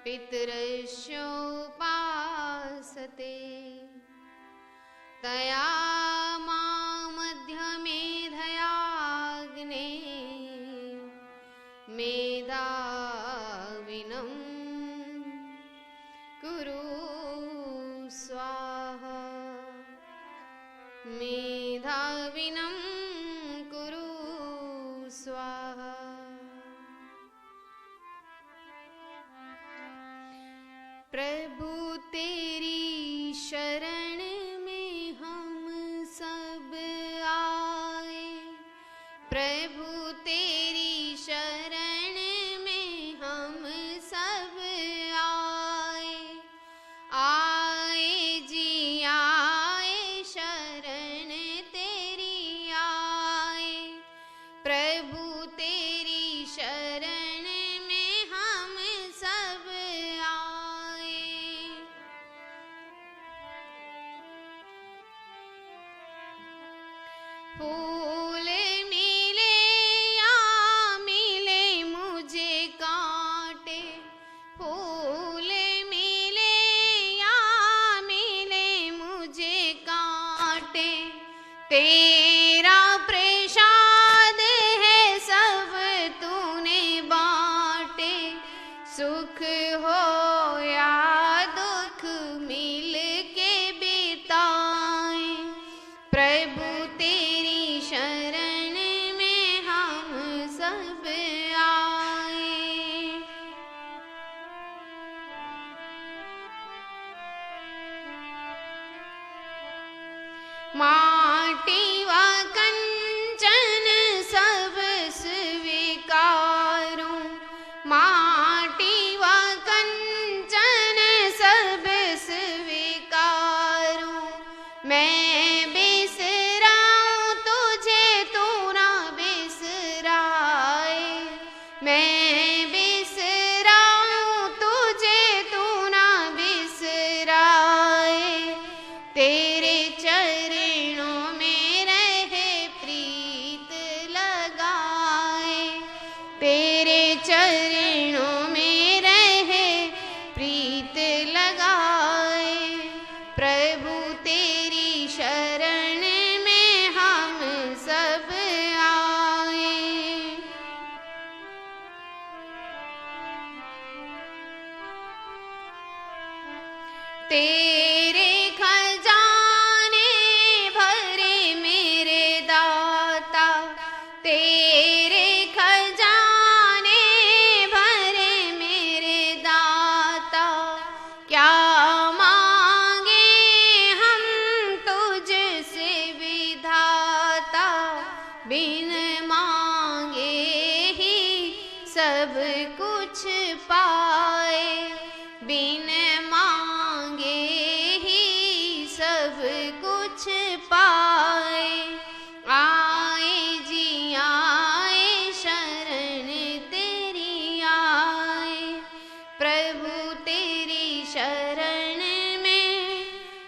पितरस्योपासते तया मामध्यमेधयाग्ने मेधाविनं कुरु स्वाहा मेधाविनं कुरु स्वाहा। प्रभु तेरी शरण में हम सब आए, प्रभु तेरी शरण में हम सब आए, आए जी आए शरण तेरी आए, प्रभु तेरी शरण में हम सब आए। फूल मिले या मिले मुझे कांटे, फूल मिले या मिले मुझे कांटे, तेरा प्रसाद है सब तूने बांटे, सुख हो या दुख मिल के बिताए, प्रभु तेरी शरण में हम सब आए। माटी व कंचन सब स्वीकारूं, माटी व कंचन सब स्वीकारूं, मैं बिसराऊं तुझे तू ना बिसराए, मैं बिसराऊं तुझे तू ना बिसराए, तेरे चरणों में रहे प्रीत लगाए, तेरे चरणों में रहे प्रीत लगाए, प्रभु तेरी शरण में हम सब आए। तेरे खजाने भरे मेरे दाता, तेरे खजाने भरे मेरे दाता, क्या मांगे हम तुझसे विधाता, बिन मांगे ही सब कुछ पाए, बिन मांगे ही सब कुछ पाए, आए जी आए शरण तेरी आए, प्रभु तेरी शरण में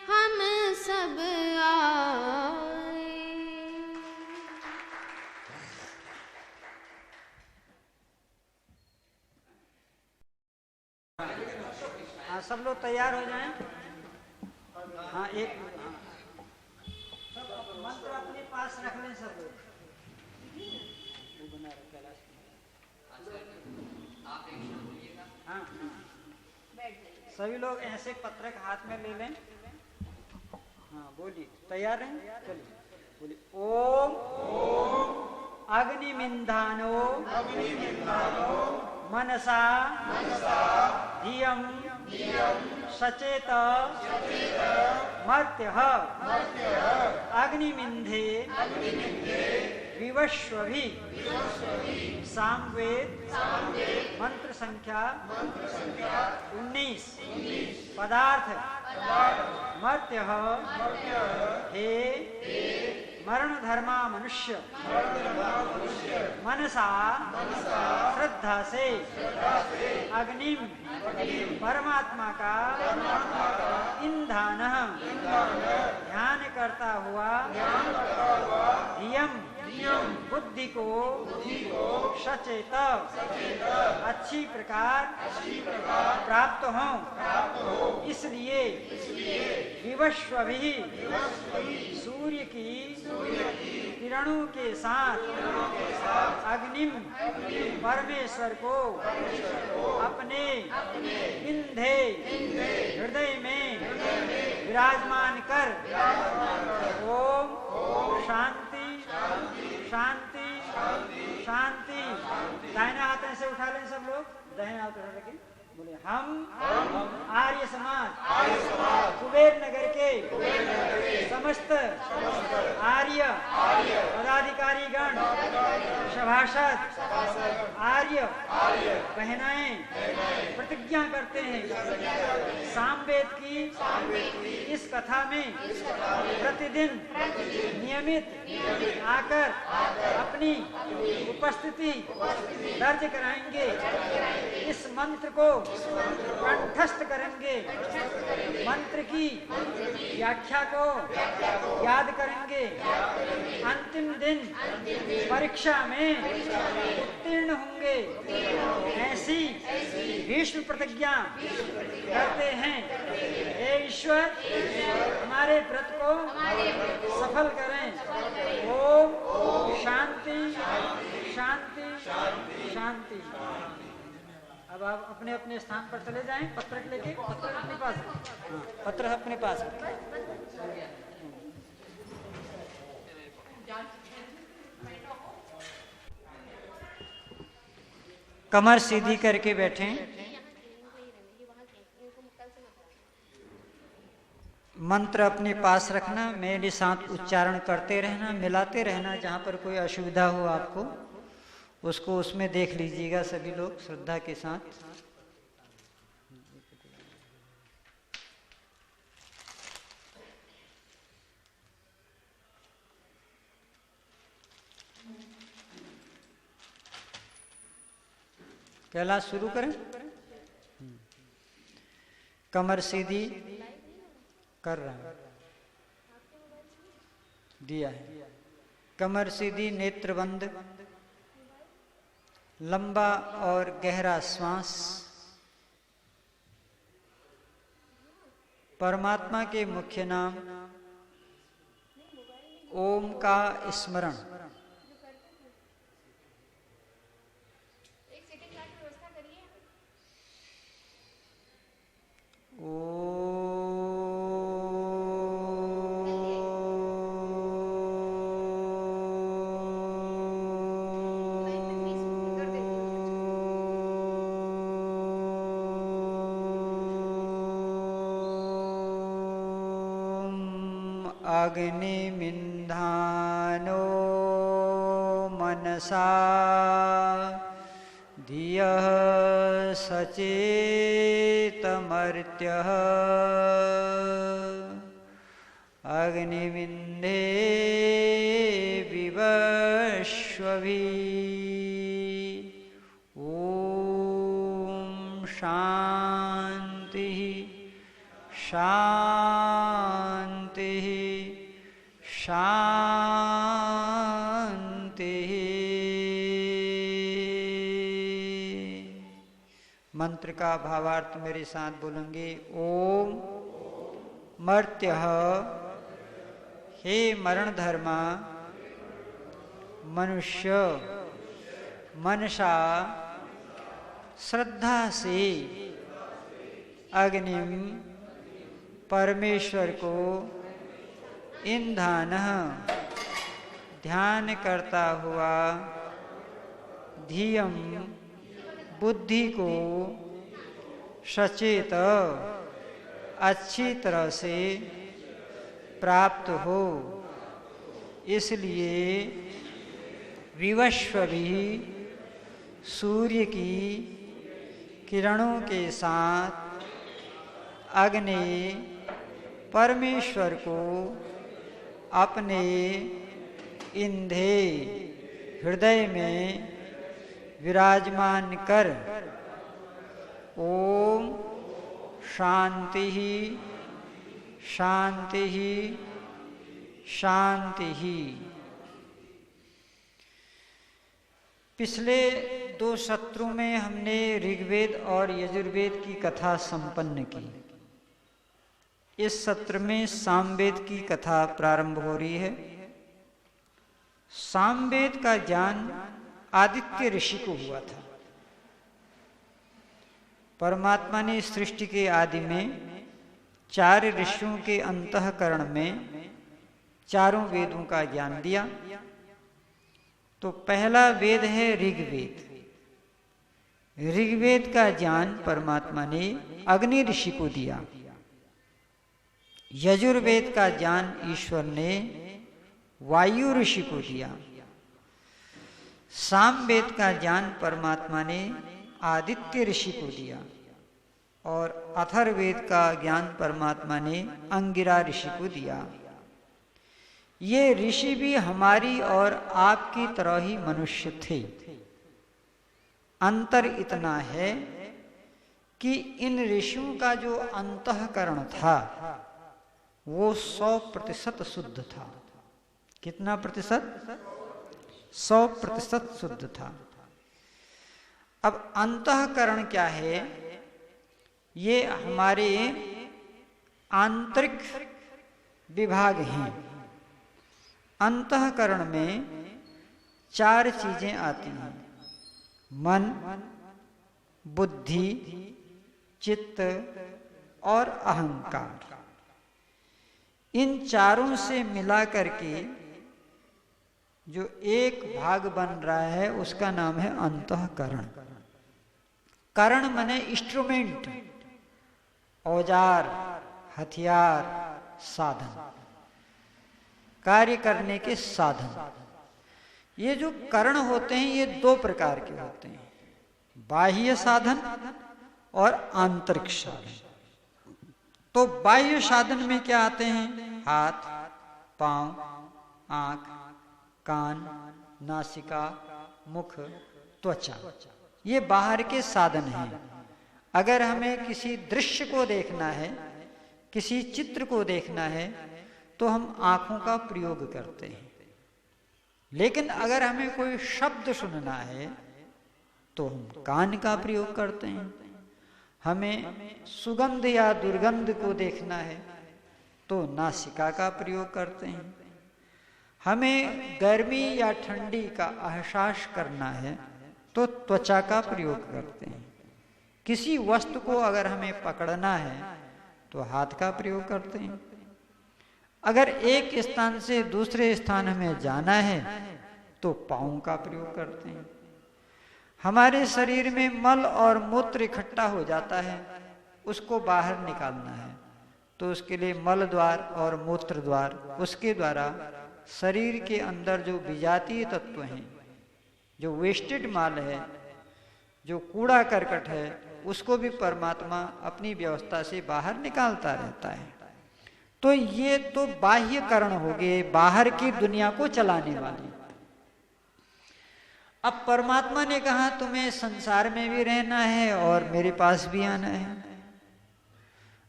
हम सब आए। हाँ, सब लोग तैयार हो जाएं। हाँ, एक सब मंत्र अपने पास रख लें सब लोग। हाँ, सभी लोग ऐसे पत्रक हाथ में ले लें। हाँ, बोलिए, तैयार हैं? चलिए बोलिए। ओम अग्निमिन्धानो मनसा धियं सचेत मर्त्यः अग्निमिन्धे विवस्वभि सामवेद मंत्र संख्या 19 पदार्थ मर्त्यः हे मरण धर्मा मनुष्य मनसा श्रद्धा से अग्निम परमात्मा का ईंधन ध्यान करता हुआ धियम बुद्धि को सचेत अच्छी प्रकार प्राप्त हो, इसलिए विवस्वभि सूर्य की किरणों के साथ अग्निम परमेश्वर को अपने इंधे हृदय में विराजमान कर ओम शांति शांति शांति। दाहिना हाथ ऐसे उठा लें सब लोग, दाहिना हाथ उठा लेंगे, बोले हम आर्य समाज कुबेर नगर के समस्त आर्य पदाधिकारी गण सभासद आर्य बहनाएं प्रतिज्ञा करते हैं सामवेद की इस कथा में प्रतिदिन नियमित आकर अपनी उपस्थिति दर्ज कराएंगे, इस मंत्र को कंठस्थ करेंगे, मंत्र की व्याख्या को याद करेंगे, अंतिम दिन परीक्षा में उत्तीर्ण होंगे, ऐसी भीष्म प्रतिज्ञा करते हैं। हे ईश्वर हमारे व्रत को सफल करें। ओम शांति शांति शांति। अब आप अपने अपने स्थान पर चले जाएं, पत्र लेके, पत्र अपने पास, हाँ, पत्र अपने पास। कमर सीधी करके बैठें, मंत्र अपने पास रखना, मेरे साथ उच्चारण करते रहना, मिलाते रहना, जहाँ पर कोई असुविधा हो आपको उसको उसमें देख लीजिएगा सभी लोग श्रद्धा के साथ। कैलाश शुरू करें। कमर सीधी कर रहा है, दिया है। कमर सीधी, नेत्र बंद, लंबा और गहरा श्वास, परमात्मा के मुख्य नाम ओम का स्मरण। अग्निमिन्धानो मनसा धियः सचेतमर्त्यः अग्निमिन्धे विवस्वभिः। ॐ शान्तिः शान्तिः शांति। मंत्र का भावार्थ मेरे साथ बोलेंगे। ओम मर्त्यः, हे मरण धर्मा मनुष्य मनसा श्रद्धा से अग्निम परमेश्वर को ईंधन ध्यान करता हुआ धियम बुद्धि को सचेत अच्छी तरह से प्राप्त हो, इसलिए विवस्वभि सूर्य की किरणों के साथ अग्नि परमेश्वर को अपने इंधे हृदय में विराजमान कर ओम शांति शांति शांति। पिछले 2 सत्रों में हमने ऋग्वेद और यजुर्वेद की कथा संपन्न की। इस सत्र में सामवेद की कथा प्रारंभ हो रही है। सामवेद का ज्ञान आदित्य ऋषि को हुआ था। परमात्मा ने सृष्टि के आदि में 4 ऋषियों के अंतःकरण में चारों वेदों का ज्ञान दिया। तो पहला वेद है ऋग्वेद। ऋग्वेद का ज्ञान परमात्मा ने अग्नि ऋषि को दिया। यजुर्वेद का ज्ञान ईश्वर ने वायु ऋषि को दिया। सामवेद का ज्ञान परमात्मा ने आदित्य ऋषि को दिया और अथर्ववेद का ज्ञान परमात्मा ने अंगिरा ऋषि को दिया। ये ऋषि भी हमारी और आपकी तरह ही मनुष्य थे। अंतर इतना है कि इन ऋषियों का जो अंतःकरण था वो 100% शुद्ध था। कितना प्रतिशत? 100% शुद्ध था। अब अंतःकरण क्या है? ये हमारे आंतरिक विभाग हैं। अंतःकरण में 4 चीजें आती हैं: मन, बुद्धि, चित्त और अहंकार। इन चारों से मिला करके जो एक भाग बन रहा है उसका नाम है अंतःकरण। करण माने इंस्ट्रूमेंट, औजार, हथियार, साधन, कार्य करने के साधन। ये जो करण होते हैं ये 2 प्रकार के होते हैं: बाह्य साधन और आंतरिक साधन। तो बाह्य साधन में क्या आते हैं? हाथ, पांव, आंख, कान, नासिका, मुख, त्वचा। ये बाहर के साधन हैं। अगर हमें किसी दृश्य को देखना है, किसी चित्र को देखना है, तो हम आंखों का प्रयोग करते हैं। लेकिन अगर हमें कोई शब्द सुनना है तो हम कान का प्रयोग करते हैं। हमें सुगंध या दुर्गंध को देखना है तो नासिका का प्रयोग करते हैं। हमें गर्मी या ठंडी का एहसास करना है तो त्वचा का प्रयोग करते हैं। किसी वस्तु को अगर हमें पकड़ना है तो हाथ का प्रयोग करते हैं। अगर एक स्थान से दूसरे स्थान हमें जाना है तो पांव का प्रयोग करते हैं। हमारे शरीर में मल और मूत्र इकट्ठा हो जाता है, उसको बाहर निकालना है तो उसके लिए मल द्वार और मूत्र द्वार, उसके द्वारा शरीर के अंदर जो विजातीय तत्व हैं, जो वेस्टेड माल है, जो कूड़ा करकट है, उसको भी परमात्मा अपनी व्यवस्था से बाहर निकालता रहता है। तो ये तो बाह्य करण हो गए, बाहर की दुनिया को चलाने वाले। अब परमात्मा ने कहा तुम्हें संसार में भी रहना है और मेरे पास भी आना है।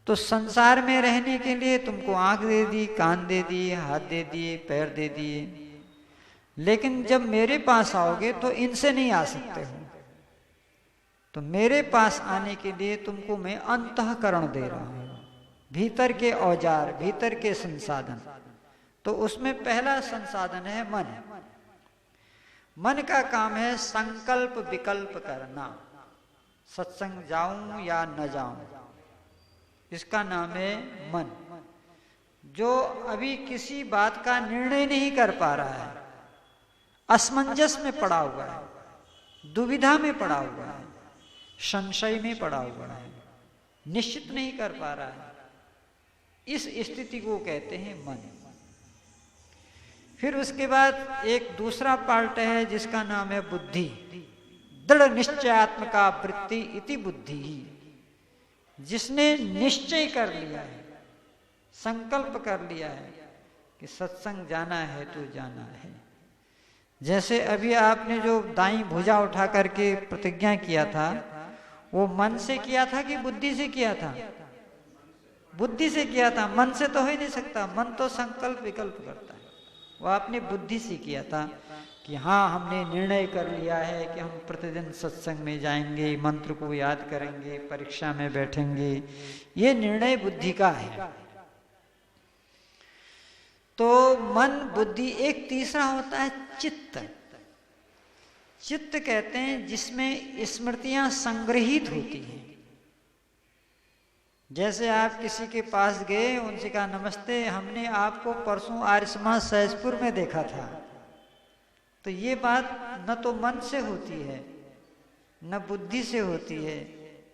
तो संसार में रहने के लिए तुमको आंख दे दी, कान दे दिए, हाथ दे दिए, पैर दे दिए। लेकिन जब मेरे पास आओगे तो इनसे नहीं आ सकते हो। तो मेरे पास आने के लिए तुमको मैं अंतःकरण दे रहा हूं, भीतर के औजार, भीतर के संसाधन। तो उसमें पहला संसाधन है मन। मन का काम है संकल्प विकल्प करना। सत्संग जाऊं या न जाऊं, इसका नाम है मन। जो अभी किसी बात का निर्णय नहीं कर पा रहा है, असमंजस में पड़ा हुआ है, दुविधा में पड़ा हुआ है, संशय में पड़ा हुआ है, निश्चित नहीं कर पा रहा है, इस स्थिति को कहते हैं मन। फिर उसके बाद एक दूसरा पार्ट है जिसका नाम है बुद्धि। दृढ़ निश्चयात्मका वृत्ति इति बुद्धि। जिसने निश्चय कर लिया है, संकल्प कर लिया है कि सत्संग जाना है तो जाना है। जैसे अभी आपने जो दाईं भुजा उठा करके प्रतिज्ञा किया था, वो मन से किया था कि बुद्धि से किया था? बुद्धि से किया था। मन से तो हो ही नहीं सकता, मन तो संकल्प विकल्प करता है। वो आपने बुद्धि से किया था कि हाँ हमने निर्णय कर लिया है कि हम प्रतिदिन सत्संग में जाएंगे, मंत्र को याद करेंगे, परीक्षा में बैठेंगे, ये निर्णय बुद्धि का है। तो मन, बुद्धि, एक तीसरा होता है चित्त। चित्त कहते हैं जिसमें स्मृतियां संग्रहित होती हैं। जैसे आप किसी के पास गए, उनसे कहा नमस्ते, हमने आपको परसों आर्य समाज सहजपुर में देखा था। तो ये बात न तो मन से होती है, न बुद्धि से होती है,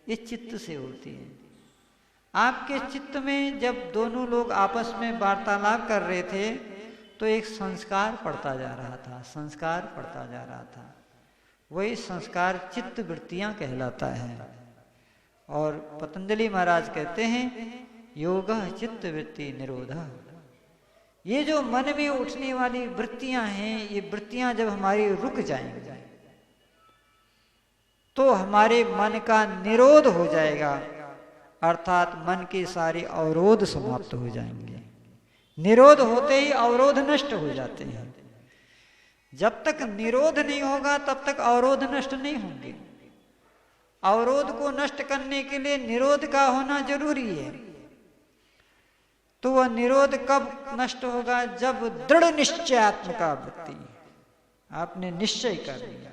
ये चित्त से होती है। आपके चित्त में जब दोनों लोग आपस में वार्तालाप कर रहे थे तो एक संस्कार पड़ता जा रहा था, संस्कार पड़ता जा रहा था। वही संस्कार चित्त वृत्तियां कहलाता है। और पतंजलि महाराज कहते हैं योगः चित्त वृत्ति निरोधः। ये जो मन में उठने वाली वृत्तियां हैं, ये वृत्तियां जब हमारी रुक जाएंगी तो हमारे मन का निरोध हो जाएगा, अर्थात मन के सारे अवरोध समाप्त हो जाएंगे। निरोध होते ही अवरोध नष्ट हो जाते हैं। जब तक निरोध नहीं होगा तब तक अवरोध नष्ट नहीं होंगे। अवरोध को नष्ट करने के लिए निरोध का होना जरूरी है। तो वह निरोध कब नष्ट होगा? जब दृढ़ निश्चयात्मक वृत्ति, आपने निश्चय कर लिया।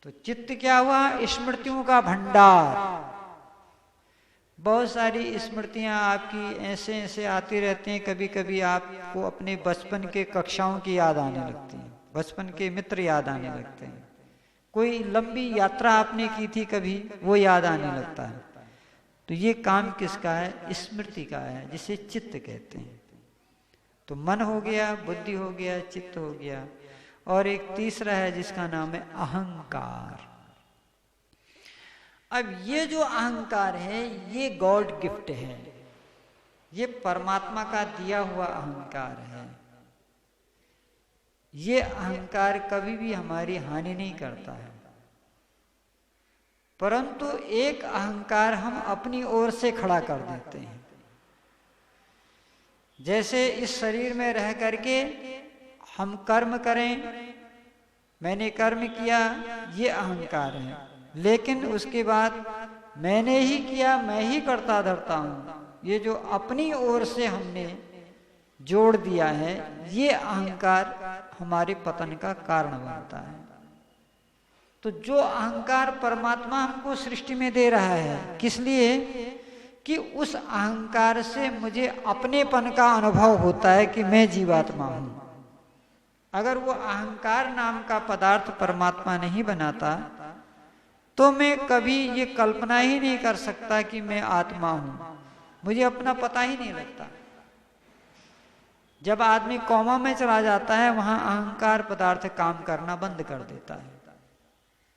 तो चित्त क्या हुआ? स्मृतियों का भंडार। बहुत सारी स्मृतियां आपकी ऐसे ऐसे आती रहती हैं। कभी कभी आपको अपने बचपन के कक्षाओं की याद आने लगती है, बचपन के मित्र याद आने लगते हैं, कोई लंबी यात्रा आपने की थी कभी, वो याद आने लगता है। तो ये काम किसका है? स्मृति का है, जिसे चित्त कहते हैं। तो मन हो गया, बुद्धि हो गया, चित्त हो गया, और एक तीसरा है जिसका नाम है अहंकार। अब ये जो अहंकार है ये गॉड गिफ्ट है, ये परमात्मा का दिया हुआ अहंकार है। ये अहंकार कभी भी हमारी हानि नहीं करता है, परंतु एक अहंकार हम अपनी ओर से खड़ा कर देते हैं। जैसे इस शरीर में रह करके हम कर्म करें, मैंने कर्म किया, ये अहंकार है। लेकिन उसके बाद मैंने ही किया, मैं ही करता धरता हूं, ये जो अपनी ओर से हमने जोड़ दिया है, ये अहंकार हमारे पतन का कारण बनता है। तो जो अहंकार परमात्मा हमको सृष्टि में दे रहा है, किस लिए? कि उस अहंकार से मुझे अपनेपन का अनुभव होता है कि मैं जीवात्मा हूं। अगर वो अहंकार नाम का पदार्थ परमात्मा नहीं बनाता तो मैं कभी ये कल्पना ही नहीं कर सकता कि मैं आत्मा हूं, मुझे अपना पता ही नहीं लगता। जब आदमी कोमा में चला जाता है, वहां अहंकार पदार्थ काम करना बंद कर देता है,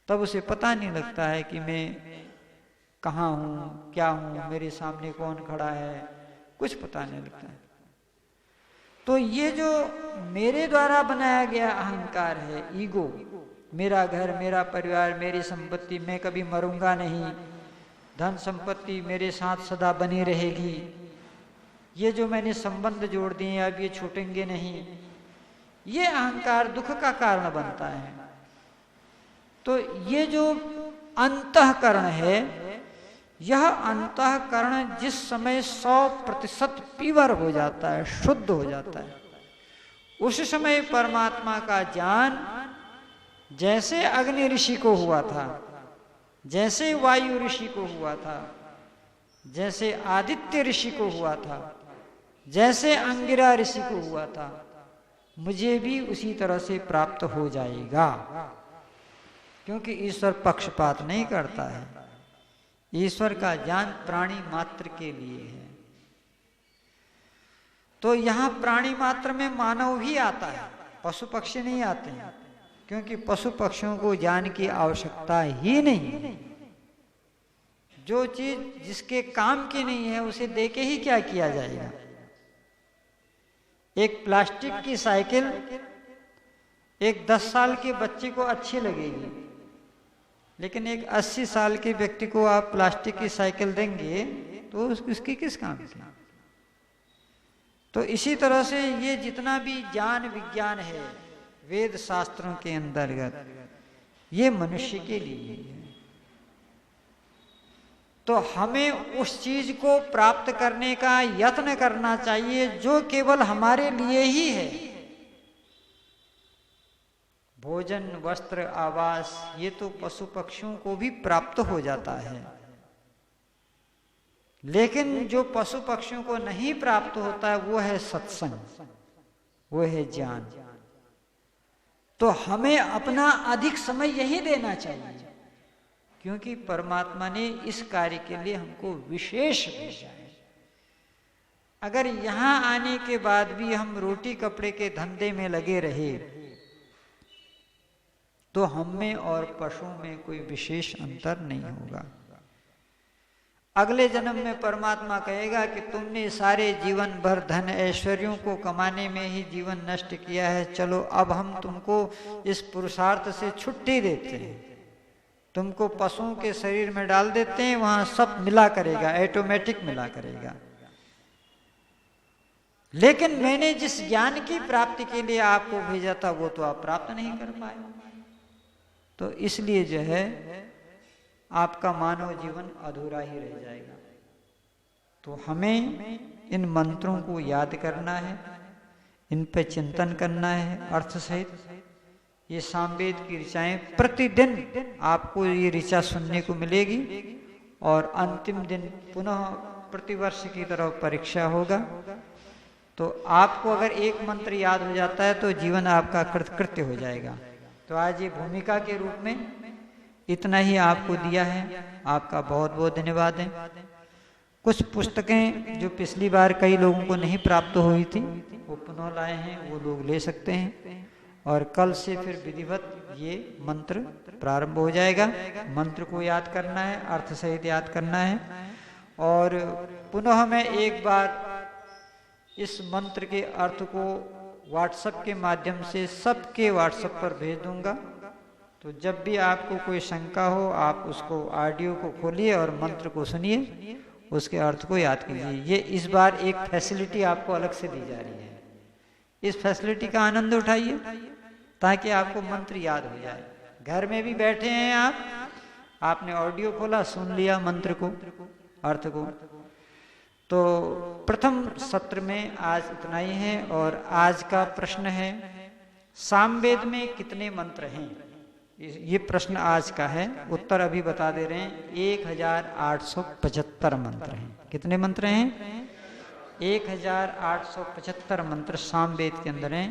तब उसे पता नहीं लगता है कि मैं कहाँ हूं, क्या हूं, मेरे सामने कौन खड़ा है, कुछ पता नहीं लगता है। तो ये जो मेरे द्वारा बनाया गया अहंकार है, ईगो, मेरा घर, मेरा परिवार, मेरी संपत्ति, मैं कभी मरूंगा नहीं, धन संपत्ति मेरे साथ सदा बनी रहेगी, ये जो मैंने संबंध जोड़ दिए अब ये छूटेंगे नहीं, ये अहंकार दुख का कारण बनता है। तो ये जो अंतःकरण है, यह अंतःकरण जिस समय 100% प्योर हो जाता है, शुद्ध हो जाता है, उस समय परमात्मा का ज्ञान जैसे अग्नि ऋषि को हुआ था, जैसे वायु ऋषि को हुआ था, जैसे आदित्य ऋषि को हुआ था, जैसे अंगिरा ऋषि को हुआ था, मुझे भी उसी तरह से प्राप्त हो जाएगा। क्योंकि ईश्वर पक्षपात नहीं करता है, ईश्वर का ज्ञान प्राणी मात्र के लिए है। तो यहां प्राणी मात्र में मानव भी आता है, पशु पक्षी नहीं आते हैं, क्योंकि पशु पक्षियों को ज्ञान की आवश्यकता ही नहीं। जो चीज जिसके काम की नहीं है उसे देके ही क्या किया जाएगा। एक प्लास्टिक की साइकिल एक 10 साल के बच्चे को अच्छी लगेगी, लेकिन एक 80 साल के व्यक्ति को आप प्लास्टिक की साइकिल देंगे तो उसकी किस काम की। तो इसी तरह से ये जितना भी ज्ञान विज्ञान है, वेद शास्त्रों के अंतर्गत, ये मनुष्य के लिए है। तो हमें उस चीज को प्राप्त करने का यत्न करना चाहिए जो केवल हमारे लिए ही है। भोजन, वस्त्र, आवास, ये तो पशु पक्षियों को भी प्राप्त हो जाता है, लेकिन जो पशु पक्षियों को नहीं प्राप्त होता है वो है सत्संग, वो है ज्ञान। तो हमें अपना अधिक समय यही देना चाहिए, क्योंकि परमात्मा ने इस कार्य के लिए हमको विशेष भेजा है। अगर यहां आने के बाद भी हम रोटी कपड़े के धंधे में लगे रहे तो हम में और पशुओं में कोई विशेष अंतर नहीं होगा। अगले जन्म में परमात्मा कहेगा कि तुमने सारे जीवन भर धन ऐश्वर्यों को कमाने में ही जीवन नष्ट किया है, चलो अब हम तुमको इस पुरुषार्थ से छुट्टी देते हैं, तुमको पशुओं के शरीर में डाल देते हैं, वहां सब मिला करेगा, ऑटोमेटिक मिला करेगा। लेकिन मैंने जिस ज्ञान की प्राप्ति के लिए आपको भेजा था वो तो आप प्राप्त नहीं कर पाए, तो इसलिए जो है आपका मानव जीवन अधूरा ही रह जाएगा। तो हमें इन मंत्रों को याद करना है, इन पे चिंतन करना है अर्थ सहित। ये सामवेद की ऋचाएं प्रतिदिन आपको ये ऋचा सुनने को मिलेगी और अंतिम दिन पुनः प्रतिवर्ष की तरह परीक्षा होगा। तो आपको अगर एक मंत्र याद हो जाता है तो जीवन आपका कृतकृत्य हो जाएगा। तो आज ये भूमिका के रूप में इतना ही आपको दिया है, आपका बहुत बहुत धन्यवाद है। कुछ पुस्तकें जो पिछली बार कई लोगों को नहीं प्राप्त हुई थी वो पुनः लाए हैं, वो लोग ले सकते हैं। और कल से फिर विधिवत ये मंत्र प्रारंभ हो जाएगा। मंत्र को याद करना है, अर्थ सहित याद करना है। और पुनः मैं एक बार इस मंत्र के अर्थ को व्हाट्सएप के माध्यम से सबके व्हाट्सएप पर भेज दूंगा। तो जब भी आपको कोई शंका हो आप उसको ऑडियो को खोलिए और मंत्र को सुनिए, उसके अर्थ को याद कीजिए। ये इस बार एक फैसिलिटी आपको अलग से दी जा रही है, इस फैसिलिटी का आनंद उठाइए ताकि आपको मंत्र याद हो जाए। घर में भी बैठे हैं आप, आपने ऑडियो खोला, सुन लिया मंत्र को, अर्थ को। तो प्रथम सत्र में आज इतना ही है। और आज का प्रश्न है सामवेद में कितने मंत्र हैं, ये प्रश्न आज का है। उत्तर अभी बता दे रहे हैं, 1875 मंत्र हैं। कितने मंत्र हैं? 1875 मंत्र सामवेद के अंदर हैं।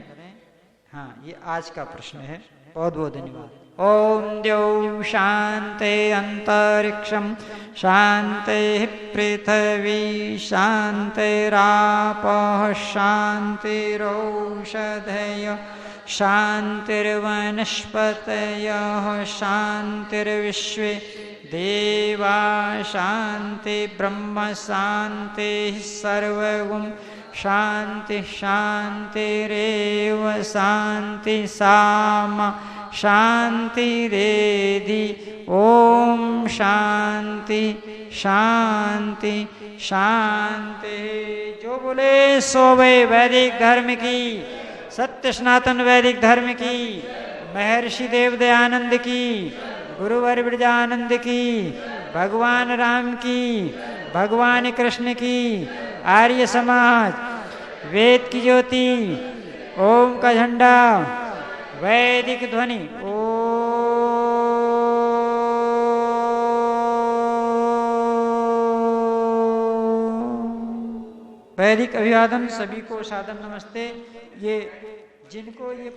हाँ, ये आज का प्रश्न है। बहुत बहुत धन्यवाद। ओम द्यौ शांति अंतरिक्षम शांति पृथ्वी शांतिरापः शांतिरौषधय शांतिर्वनस्पतयः शांतिर्विश्वे देवा शांति ब्रह्म शांति सर्वगुण शांति शांतिरेव शांति सामा शांतिरेधि। ओम शांति शांति शांति। जो बोले सो वे वैदिक धर्म की, सत्य सनातन वैदिक धर्म की, महर्षि देव दयानंद की, गुरुवर ब्रजानंद की, भगवान राम की, भगवान कृष्ण की, आर्य समाज, वेद की ज्योति, ओम का झंडा, वैदिक ध्वनि। वैदिक अभिवादन सभी को सादर नमस्ते। ये जिनको ये